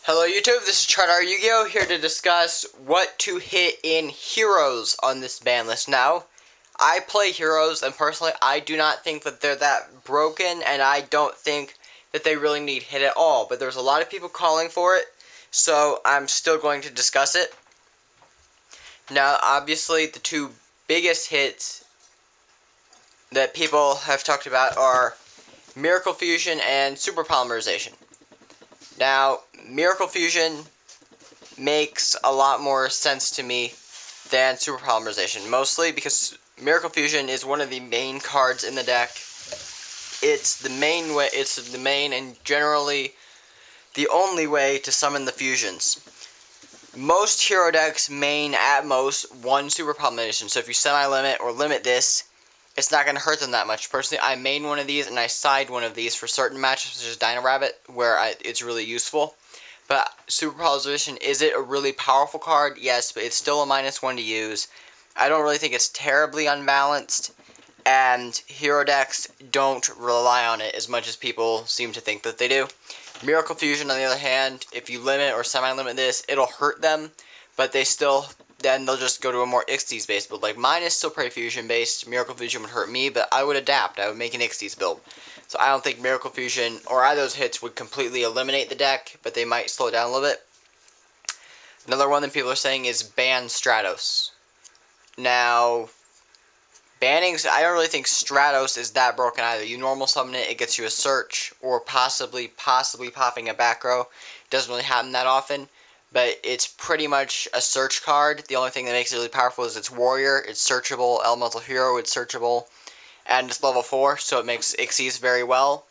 Hello YouTube, this is ChardarYuGiOh here to discuss what to hit in Heroes on this ban list. Now, I play Heroes and personally I do not think that they're that broken and I don't think that they really need hit at all. But there's a lot of people calling for it, so I'm still going to discuss it. Now, obviously the two biggest hits that people have talked about are Miracle Fusion and Super Polymerization. Now, Miracle Fusion makes a lot more sense to me than Super Polymerization, mostly because Miracle Fusion is one of the main cards in the deck. It's the main and generally the only way to summon the fusions. Most hero decks main at most one Super Polymerization, so if you semi-limit or limit this, it's not going to hurt them that much. Personally, I main one of these and I side one of these for certain matchups such as Dino Rabbit, where it's really useful. But Super Polymerization, is it a really powerful card? Yes, but it's still a -1 to use. I don't really think it's terribly unbalanced, and hero decks don't rely on it as much as people seem to think that they do. Miracle Fusion, on the other hand, if you limit or semi-limit this, it'll hurt them, but then they'll just go to a more Xyz based build. Like, mine is still Prey Fusion based. Miracle Fusion would hurt me, but I would adapt. I would make an Xyz build. So I don't think Miracle Fusion or either of those hits would completely eliminate the deck, but they might slow it down a little bit. Another one that people are saying is ban Stratus. Now, I don't really think Stratus is that broken either. You normal summon it, it gets you a search, or possibly popping a back row. It doesn't really happen that often, but it's pretty much a search card. The only thing that makes it really powerful is its warrior. It's searchable. Elemental hero, it's searchable. And it's level 4, so it makes Xyz very well.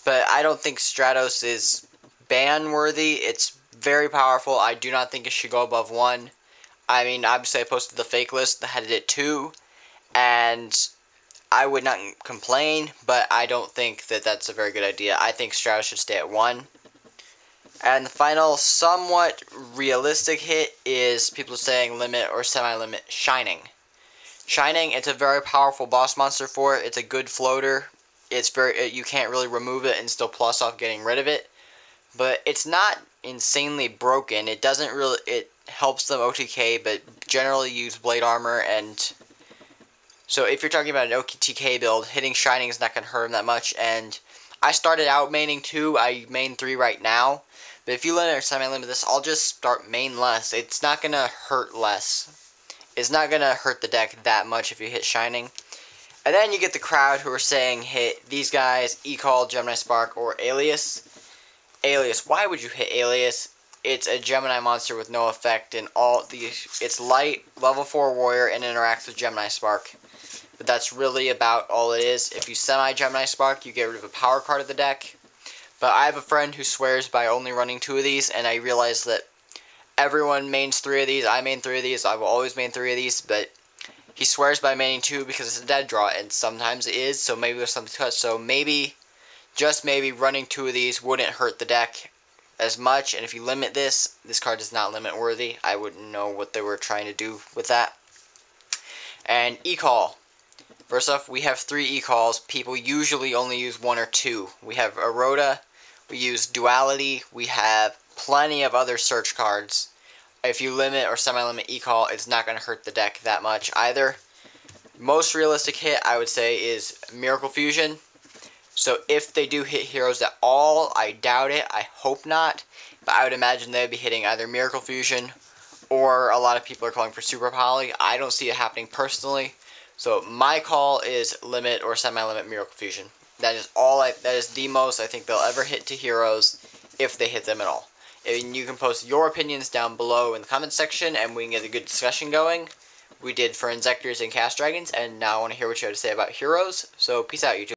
But I don't think Stratus is ban-worthy. It's very powerful. I do not think it should go above 1. I mean, obviously I posted the fake list that had it at 2. And I would not complain, but I don't think that that's a very good idea. I think Stratus should stay at 1. And the final, somewhat realistic hit is people saying limit or semi-limit Shining. Shining, it's a very powerful boss monster for it. It's a good floater. You can't really remove it and still plus off getting rid of it. But it's not insanely broken. It helps them OTK, but generally use blade armor. And so if you're talking about an OTK build, hitting Shining is not going to hurt them that much. And I started out maining 2. I main 3 right now. But if you limit or semi-limit this, I'll just start main less. It's not going to hurt less. It's not going to hurt the deck that much if you hit Shining. And then you get the crowd who are saying hit these guys, E-Call, Gemini Spark, or Alias. Alias, why would you hit Alias? It's a Gemini monster with no effect in it's light, level 4 warrior, and interacts with Gemini Spark. But that's really about all it is. If you semi-Gemini Spark, you get rid of a power card of the deck. But I have a friend who swears by only running 2 of these, and I realize that everyone mains 3 of these. I main 3 of these. I will always main 3 of these, but he swears by maining 2 because it's a dead draw, and sometimes it is, so maybe there's something to it. So maybe, just maybe, running 2 of these wouldn't hurt the deck as much, and if you limit this card is not limit worthy. I wouldn't know what they were trying to do with that. And E-Call. First off, we have 3 E-Calls. People usually only use 1 or 2. We have Eroda, we use Duality, we have plenty of other search cards. If you limit or semi-limit E-Call, it's not going to hurt the deck that much either. Most realistic hit, I would say, is Miracle Fusion. So if they do hit heroes at all, I doubt it. I hope not. But I would imagine they'd be hitting either Miracle Fusion or a lot of people are calling for Super Poly. I don't see it happening personally. So my call is limit or semi-limit Miracle Fusion. That is the most I think they'll ever hit to heroes if they hit them at all. And you can post your opinions down below in the comments section, and we can get a good discussion going. We did for Inzectors and Cast Dragons, and now I want to hear what you have to say about heroes. So peace out, YouTube.